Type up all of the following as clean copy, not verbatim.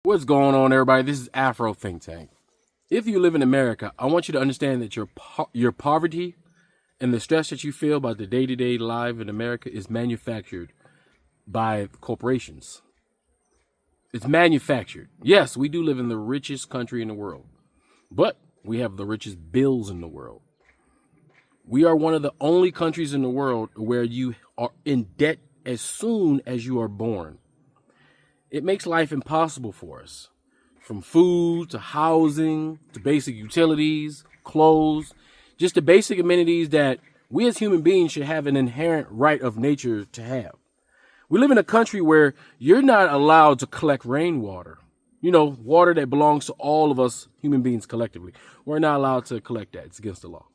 What's going on, everybody? This is Afro Think Tank. If you live in America, I want you to understand that your poverty and the stress that you feel about the day-to-day life in America is manufactured by corporations. It's manufactured. Yes, we do live in the richest country in the world, but we have the richest bills in the world. We are one of the only countries in the world where you are in debt as soon as you are born. It makes life impossible for us, from food to housing to basic utilities, clothes, just the basic amenities that we as human beings should have an inherent right of nature to have. We live in a country where you're not allowed to collect rainwater, water that belongs to all of us human beings collectively. We're not allowed to collect that. It's against the law.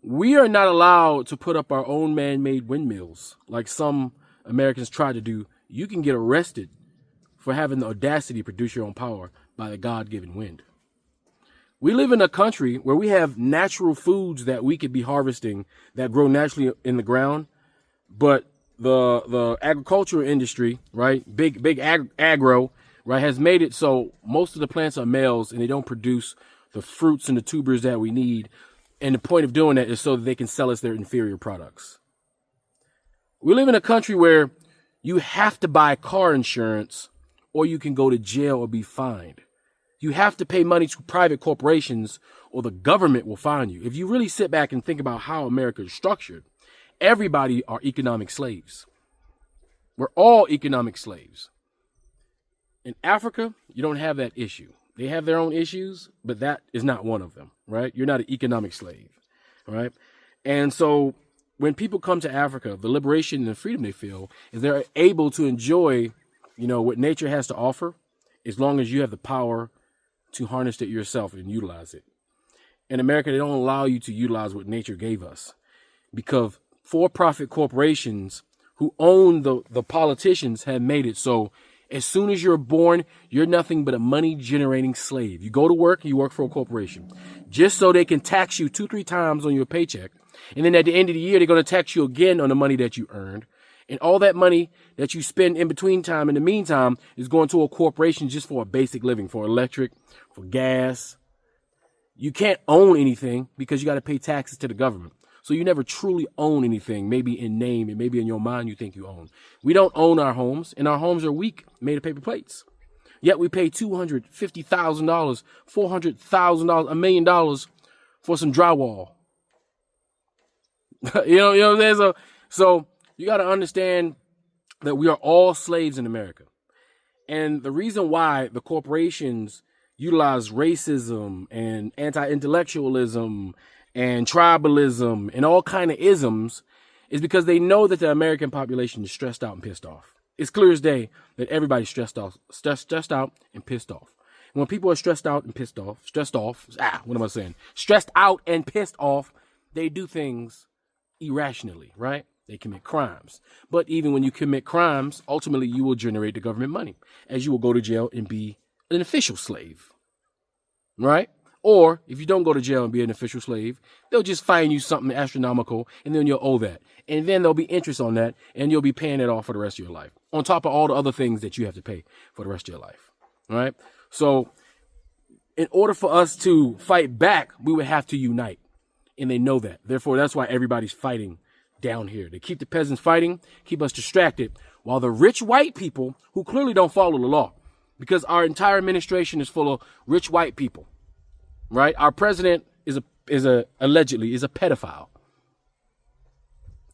We are not allowed to put up our own man-made windmills like some Americans try to do. You can get arrested for having the audacity to produce your own power by the God-given wind. We live in a country where we have natural foods that we could be harvesting that grow naturally in the ground, but the agricultural industry, right, big agro, right, has made it so most of the plants are males and they don't produce the fruits and the tubers that we need. And the point of doing that is so that they can sell us their inferior products. We live in a country where you have to buy car insurance or you can go to jail or be fined. You have to pay money to private corporations or the government will fine you. If you really sit back and think about how America is structured, everybody are economic slaves. We're all economic slaves. In Africa, you don't have that issue. They have their own issues, but that is not one of them, right? You're not an economic slave, right? And so when people come to Africa, the liberation and the freedom they feel is they're able to enjoy, what nature has to offer, as long as you have the power to harness it yourself and utilize it. In America, they don't allow you to utilize what nature gave us because for-profit corporations who own the politicians have made it so as soon as you're born, you're nothing but a money-generating slave. You go to work, you work for a corporation, just so they can tax you 2-3 times on your paycheck. And then at the end of the year, they're going to tax you again on the money that you earned. And all that money that you spend in the meantime, is going to a corporation just for a basic living, for electric, for gas. You can't own anything because you got to pay taxes to the government. So you never truly own anything, maybe in name and maybe in your mind you think you own. We don't own our homes, and our homes are weak, made of paper plates. Yet we pay $250,000, $400,000, $1 million for some drywall. So you got to understand that we are all slaves in America. And the reason why the corporations utilize racism and anti-intellectualism and tribalism and all kind of isms is because they know that the American population is stressed out and pissed off. It's clear as day that everybody's stressed out and pissed off. And when people are stressed out and pissed off, stressed out and pissed off, they do things irrationally, right? They commit crimes. But even when you commit crimes, ultimately you will generate the government money, as you will go to jail and be an official slave, right? Or if you don't go to jail and be an official slave, they'll just fine you something astronomical, and then you'll owe that. And then there'll be interest on that, and you'll be paying it off for the rest of your life, on top of all the other things that you have to pay for the rest of your life, right? So in order for us to fight back, we would have to unite, and they know that. Therefore, that's why everybody's fighting down here. They keep the peasants fighting, keep us distracted, while the rich white people, who clearly don't follow the law, because our entire administration is full of rich white people, right? Our president allegedly is a pedophile,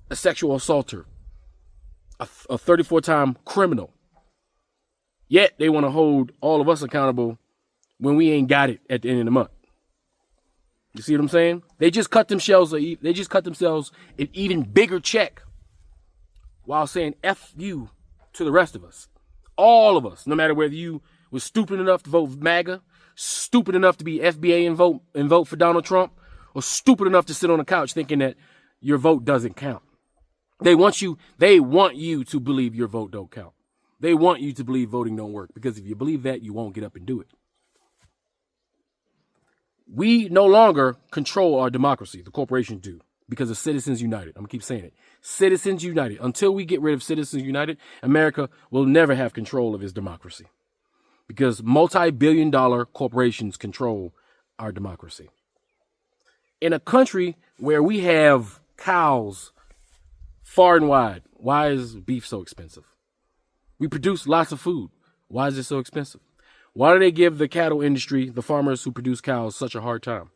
a sexual assaulter, a 34-time criminal. Yet they want to hold all of us accountable when we ain't got it at the end of the month. You see what I'm saying? They just cut themselves an even bigger check while saying F you to the rest of us. All of us, no matter whether you was stupid enough to vote MAGA, stupid enough to be FBA and vote for Donald Trump, or stupid enough to sit on a couch thinking that your vote doesn't count. They want you to believe your vote don't count. They want you to believe voting don't work, because if you believe that, you won't get up and do it. We no longer control our democracy. The corporations do, because of Citizens United. I'm going to keep saying it. Citizens United. Until we get rid of Citizens United, America will never have control of its democracy. because multi-billion-dollar corporations control our democracy. In a country where we have cows far and wide, why is beef so expensive? We produce lots of food. Why is it so expensive? Why do they give the cattle industry, the farmers who produce cows, such a hard time?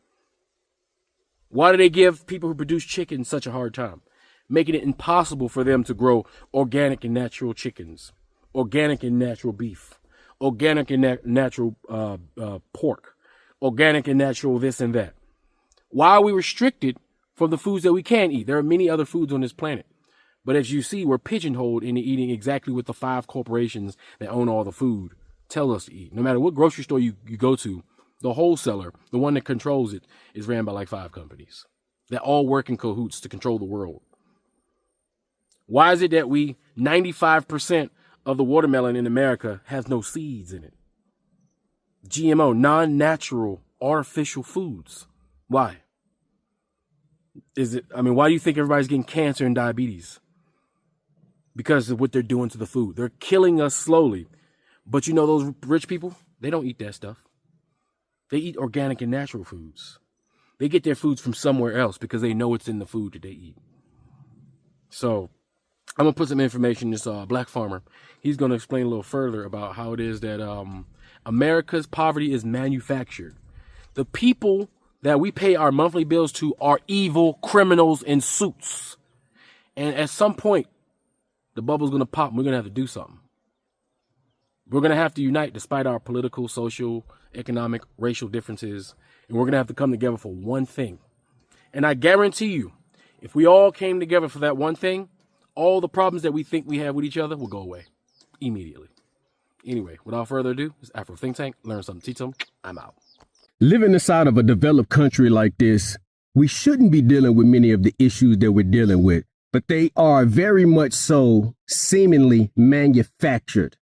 Why do they give people who produce chicken such a hard time? Making it impossible for them to grow organic and natural chickens, organic and natural beef, organic and natural pork, organic and natural this and that. Why are we restricted from the foods that we can eat? There are many other foods on this planet. But as you see, we're pigeonholed into eating exactly what the 5 corporations that own all the food tell us to eat. No matter what grocery store you go to, the wholesaler, the one that controls it, is ran by like 5 companies that all work in cahoots to control the world. Why is it that 95% of the watermelon in America has no seeds in it? GMO, non-natural, artificial foods. Why? Why do you think everybody's getting cancer and diabetes? Because of what they're doing to the food. They're killing us slowly. But you know those rich people, they don't eat that stuff. They eat organic and natural foods. They get their foods from somewhere else because they know it's in the food that they eat. So I'm going to put some information in this black farmer. He's going to explain a little further about how it is that America's poverty is manufactured. The people that we pay our monthly bills to are evil criminals in suits. And at some point, the bubble's going to pop and we're going to have to do something. We're going to have to unite despite our political, social, economic, racial differences. And we're going to have to come together for one thing. And I guarantee you, if we all came together for that one thing, all the problems that we think we have with each other will go away immediately. Anyway, without further ado, it's Afro Think Tank. Learn something, teach them. I'm out. Living inside of a developed country like this, we shouldn't be dealing with many of the issues that we're dealing with, but they are very much so seemingly manufactured.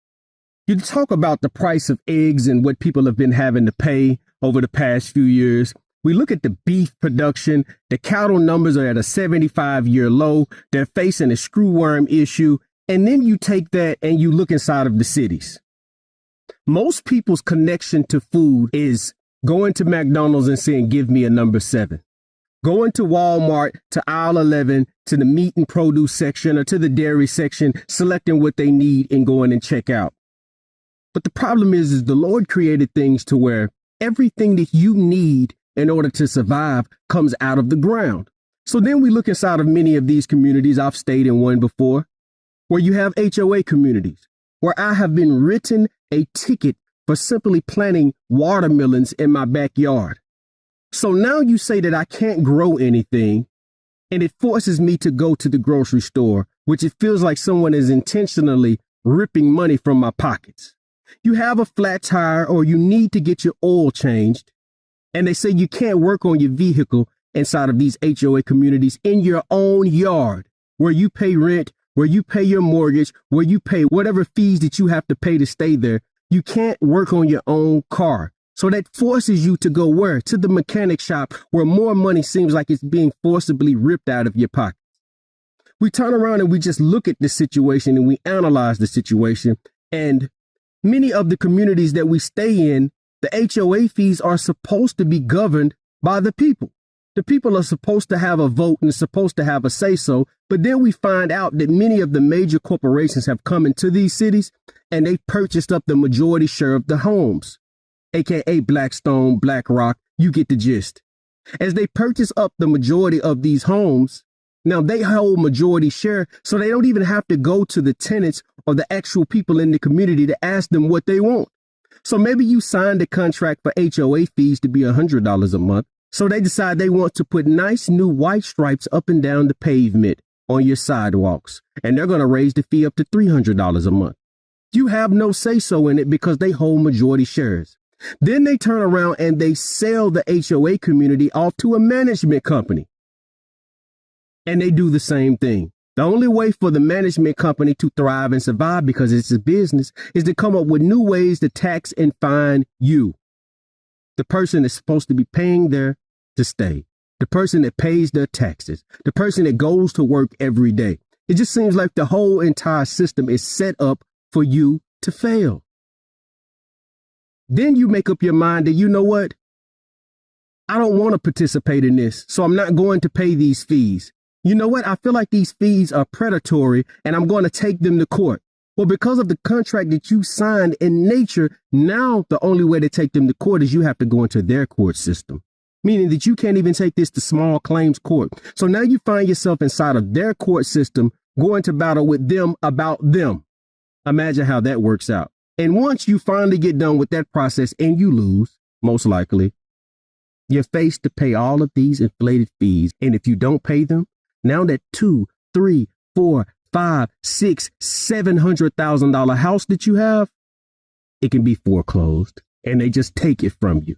You talk about the price of eggs and what people have been having to pay over the past few years. We look at the beef production. The cattle numbers are at a 75-year low. They're facing a screwworm issue. And then you take that and you look inside of the cities. Most people's connection to food is going to McDonald's and saying, give me a number 7. Going to Walmart, to aisle 11, to the meat and produce section or to the dairy section, selecting what they need and going and check out. But the problem is the Lord created things to where everything that you need in order to survive comes out of the ground. So then we look inside of many of these communities. I've stayed in one before where you have HOA communities, where I have been written a ticket for simply planting watermelons in my backyard. So now you say that I can't grow anything, and it forces me to go to the grocery store, which it feels like someone is intentionally ripping money from my pockets. You have a flat tire or you need to get your oil changed, and they say you can't work on your vehicle inside of these HOA communities in your own yard, where you pay rent, where you pay your mortgage, where you pay whatever fees that you have to pay to stay there. You can't work on your own car. So that forces you to go where? To the mechanic shop, where more money seems like it's being forcibly ripped out of your pocket. We turn around and we just look at the situation and we analyze the situation. And many of the communities that we stay in, the HOA fees are supposed to be governed by the people. The people are supposed to have a vote and supposed to have a say-so. But then we find out that many of the major corporations have come into these cities and they've purchased up the majority share of the homes, aka Blackstone, BlackRock. You get the gist. As they purchase up the majority of these homes, now they hold majority share, so they don't even have to go to the tenants or the actual people in the community to ask them what they want. So maybe you signed a contract for HOA fees to be $100 a month. So they decide they want to put nice new white stripes up and down the pavement on your sidewalks, and they're going to raise the fee up to $300 a month. You have no say-so in it because they hold majority shares. Then they turn around and they sell the HOA community off to a management company. And they do the same thing. The only way for the management company to thrive and survive, because it's a business, is to come up with new ways to tax and fine you, the person that's supposed to be paying there to stay, the person that pays their taxes, the person that goes to work every day. It just seems like the whole entire system is set up for you to fail. Then you make up your mind that, you know what? I don't want to participate in this, so I'm not going to pay these fees. You know what? I feel like these fees are predatory and I'm going to take them to court. Well, because of the contract that you signed in nature, now the only way to take them to court is you have to go into their court system, meaning that you can't even take this to small claims court. So now you find yourself inside of their court system, going to battle with them about them. Imagine how that works out. And once you finally get done with that process and you lose, most likely, you're faced to pay all of these inflated fees. And if you don't pay them, now that $2, $3, $4, $5, $6, $700,000 house that you have, it can be foreclosed and they just take it from you.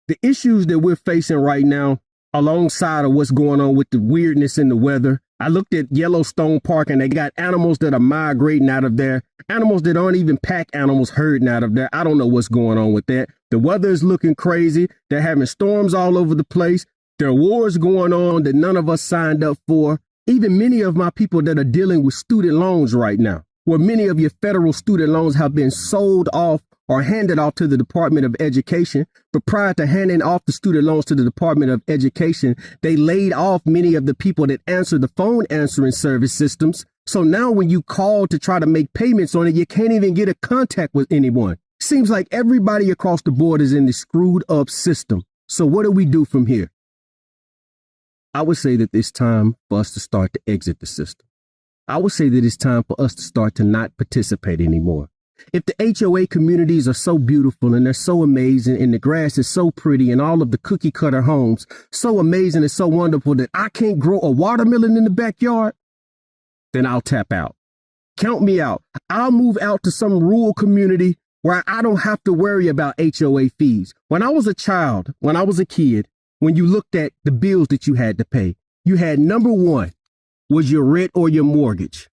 The issues that we're facing right now, alongside of what's going on with the weirdness in the weather, I looked at Yellowstone Park and they got animals that are migrating out of there, animals that aren't even pack animals herding out of there. I don't know what's going on with that. The weather is looking crazy. They're having storms all over the place. There are wars going on that none of us signed up for. Even many of my people that are dealing with student loans right now, where many of your federal student loans have been sold off or handed off to the Department of Education. But prior to handing off the student loans to the Department of Education, they laid off many of the people that answer the phone answering service systems. So now when you call to try to make payments on it, you can't even get a contact with anyone. Seems like everybody across the board is in this screwed up system. So what do we do from here? I would say that it's time for us to start to exit the system. I would say that it's time for us to start to not participate anymore. If the HOA communities are so beautiful and they're so amazing and the grass is so pretty and all of the cookie cutter homes so amazing and so wonderful that I can't grow a watermelon in the backyard, then I'll tap out. Count me out. I'll move out to some rural community where I don't have to worry about HOA fees. When I was a child, when I was a kid, when you looked at the bills that you had to pay, you had number one was your rent or your mortgage.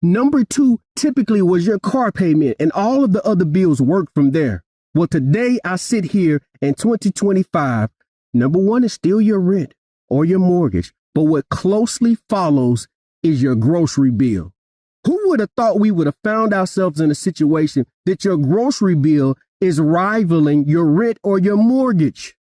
Number two typically was your car payment, and all of the other bills work from there. Well, today I sit here in 2025. Number one is still your rent or your mortgage, but what closely follows is your grocery bill. Who would have thought we would have found ourselves in a situation that your grocery bill is rivaling your rent or your mortgage?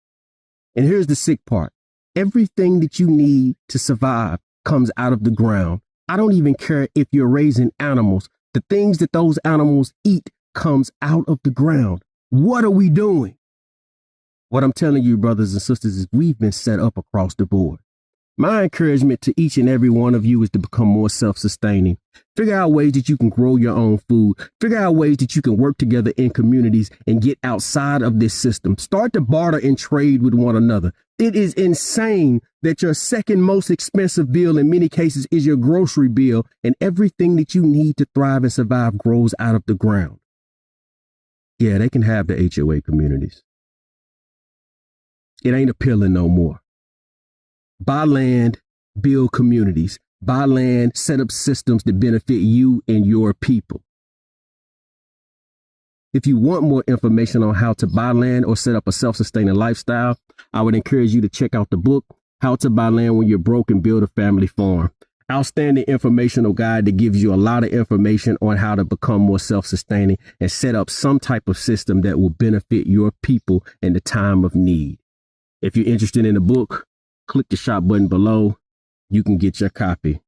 And here's the sick part. Everything that you need to survive comes out of the ground. I don't even care if you're raising animals. The things that those animals eat comes out of the ground. What are we doing? What I'm telling you, brothers and sisters, is we've been set up across the board. My encouragement to each and every one of you is to become more self-sustaining. Figure out ways that you can grow your own food. Figure out ways that you can work together in communities and get outside of this system. Start to barter and trade with one another. It is insane that your second most expensive bill in many cases is your grocery bill, and everything that you need to thrive and survive grows out of the ground. Yeah, they can have the HOA communities. It ain't appealing no more. Buy land, build communities. Buy land, set up systems that benefit you and your people. If you want more information on how to buy land or set up a self-sustaining lifestyle, I would encourage you to check out the book, How to Buy Land When You're Broke and Build a Family Farm. Outstanding informational guide that gives you a lot of information on how to become more self-sustaining and set up some type of system that will benefit your people in the time of need. If you're interested in the book, click the shop button below. You can get your copy.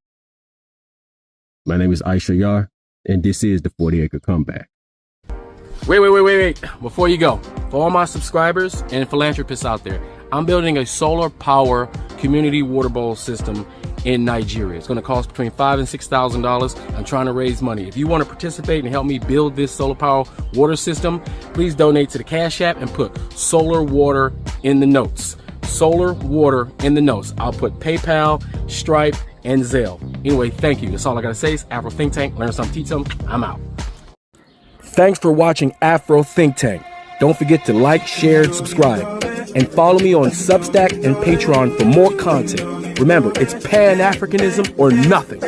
My name is Aisha Yar, and this is the 40 Acre Comeback. Wait. Before you go, for all my subscribers and philanthropists out there, I'm building a solar power community water bowl system in Nigeria. It's going to cost between $5,000 and $6,000. I'm trying to raise money. If you want to participate and help me build this solar power water system, please donate to the Cash App and put solar water in the notes. Solar water in the notes. I'll put PayPal, Stripe, and Zelle. Anyway, thank you. That's all I got to say. It's Afro Think Tank. Learn something, teach something. I'm out. Thanks for watching Afro Think Tank. Don't forget to like, share, and subscribe. And follow me on Substack and Patreon for more content. Remember, it's Pan-Africanism or nothing.